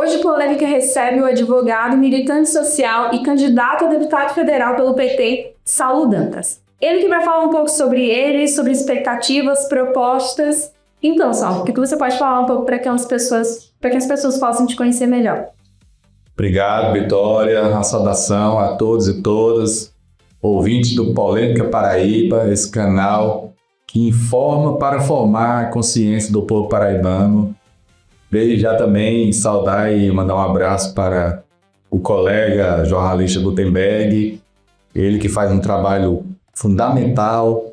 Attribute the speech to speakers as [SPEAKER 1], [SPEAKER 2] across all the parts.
[SPEAKER 1] Hoje, Polêmica recebe o advogado, militante social e candidato a deputado federal pelo PT, Saulo Dantas. Ele que vai falar um pouco sobre ele, sobre expectativas, propostas. Então, Saulo, o que você pode falar um pouco para que as pessoas possam te conhecer melhor?
[SPEAKER 2] Obrigado, Vitória. Uma saudação a todos e todas, ouvintes do Polêmica Paraíba, esse canal que informa para formar a consciência do povo paraibano. Desde já também saudar e mandar um abraço para o colega jornalista Gutenberg, ele que faz um trabalho fundamental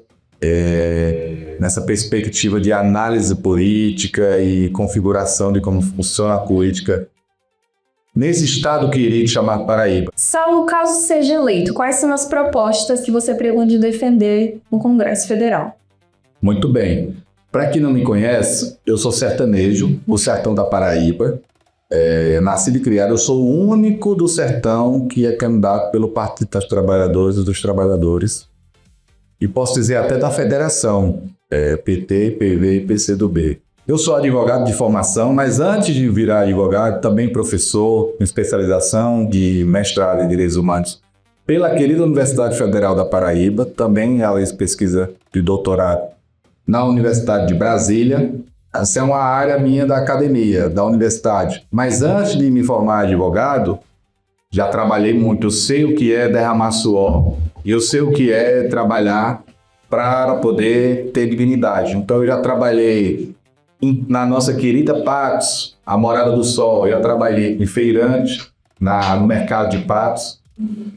[SPEAKER 2] nessa perspectiva de análise política e configuração de como funciona a política nesse estado querido chamado Paraíba.
[SPEAKER 1] Saulo, caso seja eleito, quais são as propostas que você pretende defender no Congresso Federal?
[SPEAKER 2] Muito bem. Para quem não me conhece, eu sou sertanejo, do sertão da Paraíba. Nascido e criado, eu sou o único do sertão que é candidato pelo Partido das Trabalhadoras e dos Trabalhadores. E posso dizer até da federação, PT, PV e PCdoB. Eu sou advogado de formação, mas antes de virar advogado, também professor com especialização de mestrado em Direitos Humanos pela querida Universidade Federal da Paraíba, também realizo pesquisa de doutorado na Universidade de Brasília. Essa é uma área minha da academia, da universidade. Mas antes de me formar advogado, já trabalhei muito. Eu sei o que é derramar suor. E eu sei o que é trabalhar para poder ter dignidade. Então eu já trabalhei na nossa querida Patos, a Morada do Sol. Eu já trabalhei em feirante, no mercado de Patos,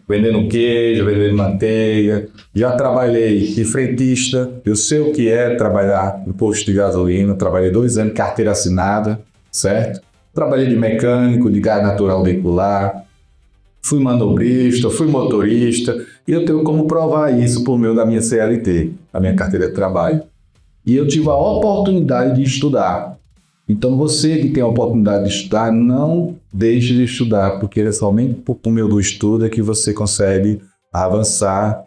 [SPEAKER 2] vendendo queijo, vendendo manteiga. Já trabalhei de frentista, eu sei o que é trabalhar no posto de gasolina. Trabalhei 2 anos de carteira assinada, certo? Trabalhei de mecânico, de gás natural veicular, fui manobrista, fui motorista, e eu tenho como provar isso por meio da minha CLT, a minha carteira de trabalho. E eu tive a oportunidade de estudar. Então você que tem a oportunidade de estudar, não deixe de estudar, porque é somente por meio do estudo é que você consegue avançar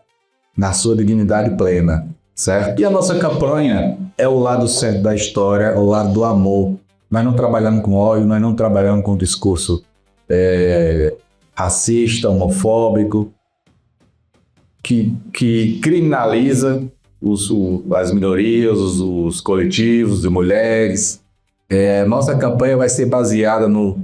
[SPEAKER 2] na sua dignidade plena, certo? E a nossa campanha é o lado certo da história, é o lado do amor. Nós não trabalhamos com ódio, nós não trabalhamos com discurso racista, homofóbico, que criminaliza as minorias, os coletivos de mulheres. Nossa campanha vai ser baseada no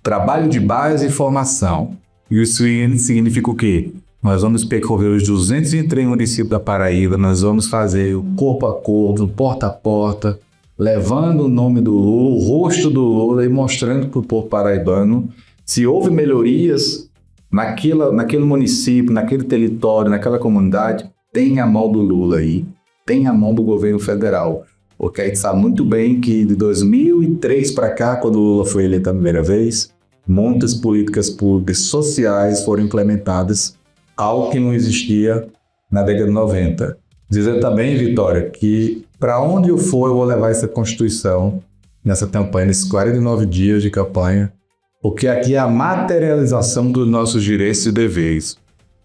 [SPEAKER 2] trabalho de base e formação. Isso significa o quê? Nós vamos percorrer os 203 municípios da Paraíba, nós vamos fazer o corpo a corpo, porta a porta, levando o nome do Lula, o rosto do Lula e mostrando para o povo paraibano se houve melhorias naquele município, naquele território, naquela comunidade. Tem a mão do Lula aí, tem a mão do governo federal. Porque a gente sabe muito bem que de 2003 para cá, quando o Lula foi eleito a primeira vez, muitas políticas públicas sociais foram implementadas, algo que não existia na década de 90. Dizer também, Vitória, que para onde eu for, eu vou levar essa Constituição nessa campanha, nesses 49 dias de campanha, porque aqui é a materialização dos nossos direitos e deveres.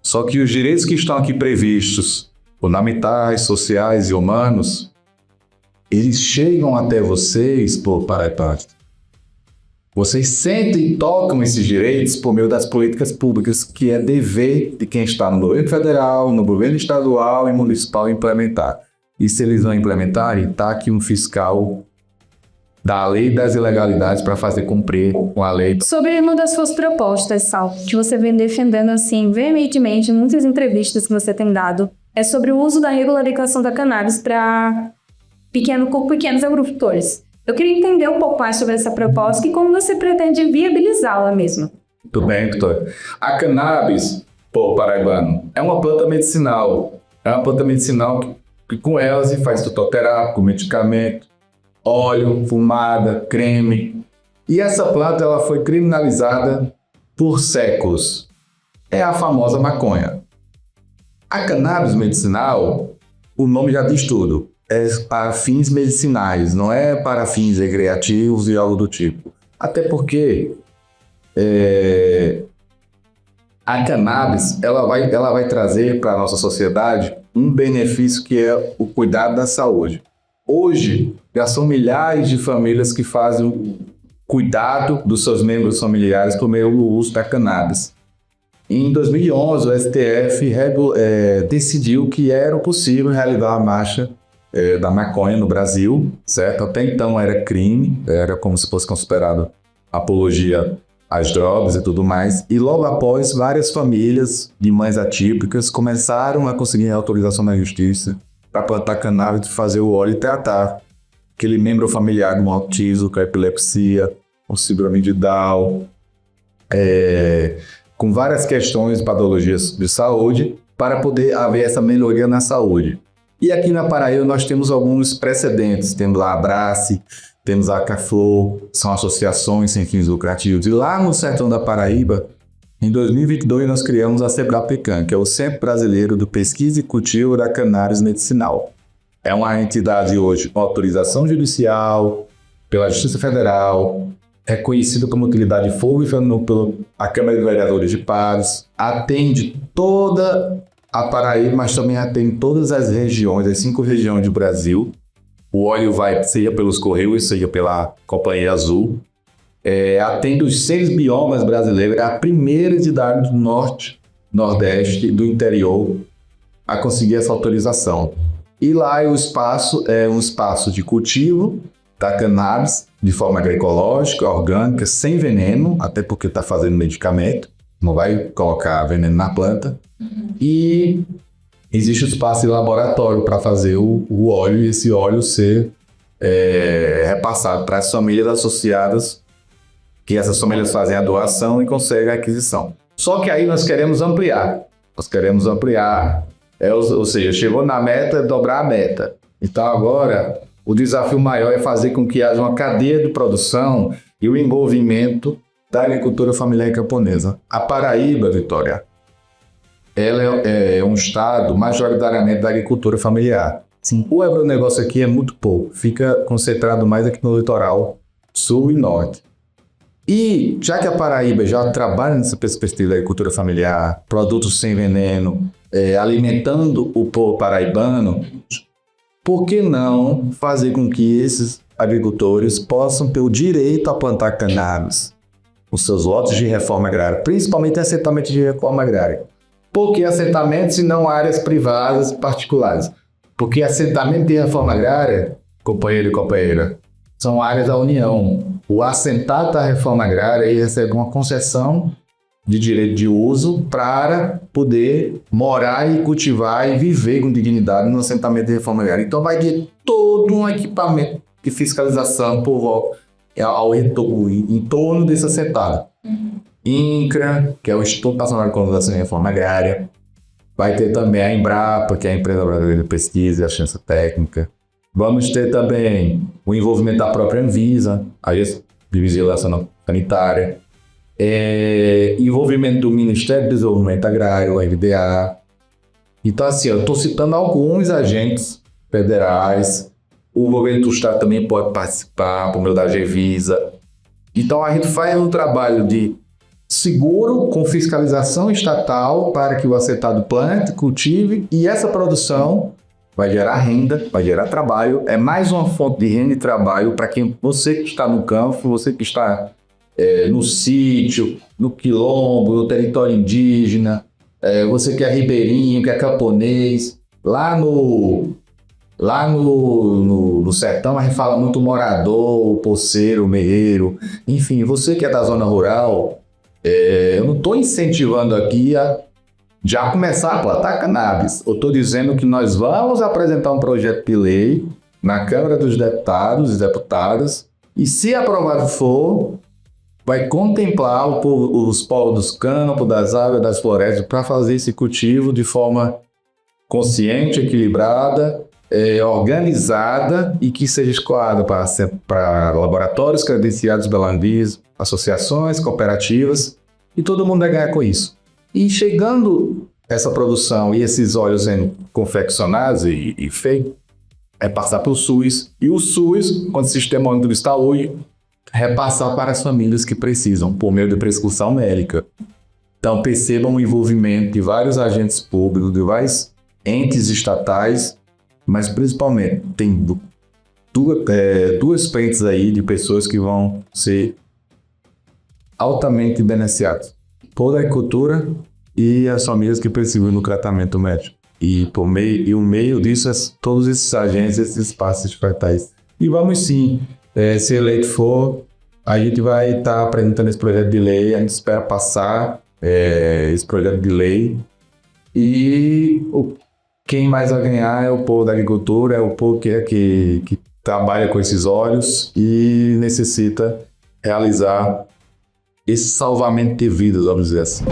[SPEAKER 2] Só que os direitos que estão aqui previstos, fundamentais, sociais e humanos, eles chegam até vocês por paraibanos. Vocês sentem e tocam esses direitos por meio das políticas públicas, que é dever de quem está no governo federal, no governo estadual e municipal implementar. E se eles não implementarem, está aqui um fiscal da lei das ilegalidades para fazer cumprir com a lei.
[SPEAKER 1] Sobre uma das suas propostas, Saulo, que você vem defendendo assim veementemente em muitas entrevistas que você tem dado, é sobre o uso da regularização da cannabis para pequenos agricultores. Eu queria entender um pouco mais sobre essa proposta e como você pretende viabilizá-la mesmo.
[SPEAKER 2] Tudo bem, doutor. A cannabis, paraibano, é uma planta medicinal. É uma planta medicinal que com ela se faz fitoterápico, medicamento, óleo, fumada, creme. E essa planta ela foi criminalizada por séculos. É a famosa maconha. A cannabis medicinal, o nome já diz tudo. É para fins medicinais, não é para fins recreativos e algo do tipo. Até porque a cannabis ela vai trazer para a nossa sociedade um benefício que é o cuidado da saúde. Hoje, já são milhares de famílias que fazem cuidado dos seus membros familiares por meio do uso da cannabis. Em 2011, o STF decidiu que era possível realizar a marcha da maconha no Brasil, certo? Até então era crime, era como se fosse considerado apologia às drogas e tudo mais. E logo após, várias famílias de mães atípicas começaram a conseguir a autorização da justiça para plantar cannabis, fazer o óleo e tratar aquele membro familiar com autismo, com epilepsia, com síndrome de Down, com várias questões, patologias de saúde, para poder haver essa melhoria na saúde. E aqui na Paraíba nós temos alguns precedentes, temos lá a Abrace, temos a Acaflor, são associações sem fins lucrativos. E lá no sertão da Paraíba, em 2022, nós criamos a Sebrapecan, que é o Centro Brasileiro de Pesquisa e Cultivo da Cannabis Medicinal. É uma entidade hoje com autorização judicial, pela Justiça Federal, reconhecida como utilidade pública pela Câmara de Vereadores de Paros, atende toda a Paraíba, mas também atende todas as regiões, as 5 regiões do Brasil. O óleo vai, seja pelos Correios, seja pela Companhia Azul. Atende os 6 biomas brasileiros, é a primeira cidade do Norte, Nordeste, do interior a conseguir essa autorização. E lá o espaço é um espaço de cultivo da cannabis de forma agroecológica, orgânica, sem veneno, até porque está fazendo medicamento, não vai colocar veneno na planta. E existe o espaço de laboratório para fazer o óleo e esse óleo ser repassado para as famílias associadas, que essas famílias fazem a doação e conseguem a aquisição. Só que aí nós queremos ampliar. Ou seja, chegou na meta, dobrar a meta. Então agora o desafio maior é fazer com que haja uma cadeia de produção e o envolvimento da agricultura familiar camponesa. A Paraíba, Vitória, ela é um estado majoritariamente da agricultura familiar. Sim. O agronegócio aqui é muito pouco, fica concentrado mais aqui no litoral sul e norte. E já que a Paraíba já trabalha nessa perspectiva da agricultura familiar, produtos sem veneno, alimentando o povo paraibano, por que não fazer com que esses agricultores possam ter o direito a plantar cannabis, os seus lotes de reforma agrária, principalmente assentamento de reforma agrária? Por que assentamento se não áreas privadas particulares? Porque assentamento de reforma agrária, companheiro e companheira, são áreas da União. O assentado da reforma agrária recebe uma concessão de direito de uso para poder morar e cultivar e viver com dignidade no assentamento de reforma agrária. Então vai ter todo um equipamento de fiscalização em torno desse assentado. INCRA, que é o Instituto Nacional de Colonização e Reforma Agrária. Vai ter também a Embrapa, que é a Empresa Brasileira de Pesquisa e Assistência Técnica. Vamos ter também o envolvimento da própria Anvisa, a Agência de Vigilância Sanitária. Envolvimento do Ministério do Desenvolvimento Agrário, o RDA. Então, assim, eu estou citando alguns agentes federais. O governo do estado também pode participar, por meio da Gevisa. Então, a gente faz um trabalho de seguro com fiscalização estatal para que o assentado plante, cultive, e essa produção vai gerar renda, vai gerar trabalho. É mais uma fonte de renda e trabalho para quem você que está no campo, você que está no sítio, no quilombo, no território indígena, você que é ribeirinho, que é camponês. Lá no sertão a gente fala muito morador, poceiro, meieiro, enfim, você que é da zona rural, eu não estou incentivando aqui a já começar a plantar cannabis. Eu estou dizendo que nós vamos apresentar um projeto de lei na Câmara dos Deputados e Deputadas, e se aprovado for, vai contemplar os povos dos campos, das águas, das florestas, para fazer esse cultivo de forma consciente, equilibrada, organizada e que seja escoada para laboratórios credenciados pela Anvisa, associações, cooperativas, e todo mundo vai ganhar com isso. E chegando essa produção e esses óleos sendo confeccionados e feitos, passar para o SUS. E o SUS, quando o Sistema Único de Saúde, repassar para as famílias que precisam, por meio de prescrição médica. Então, percebam o envolvimento de vários agentes públicos, de vários entes estatais, mas principalmente tem duas frentes aí de pessoas que vão ser altamente beneficiadas por agricultura e as famílias que precisam no tratamento médico. E o meio disso é todos esses agentes, esses espaços estatais. E vamos sim, se eleito for, a gente vai estar apresentando esse projeto de lei, a gente espera passar esse projeto de lei. E quem mais vai ganhar é o povo da agricultura, é o povo que trabalha com esses olhos e necessita realizar esse salvamento de vidas, vamos dizer assim.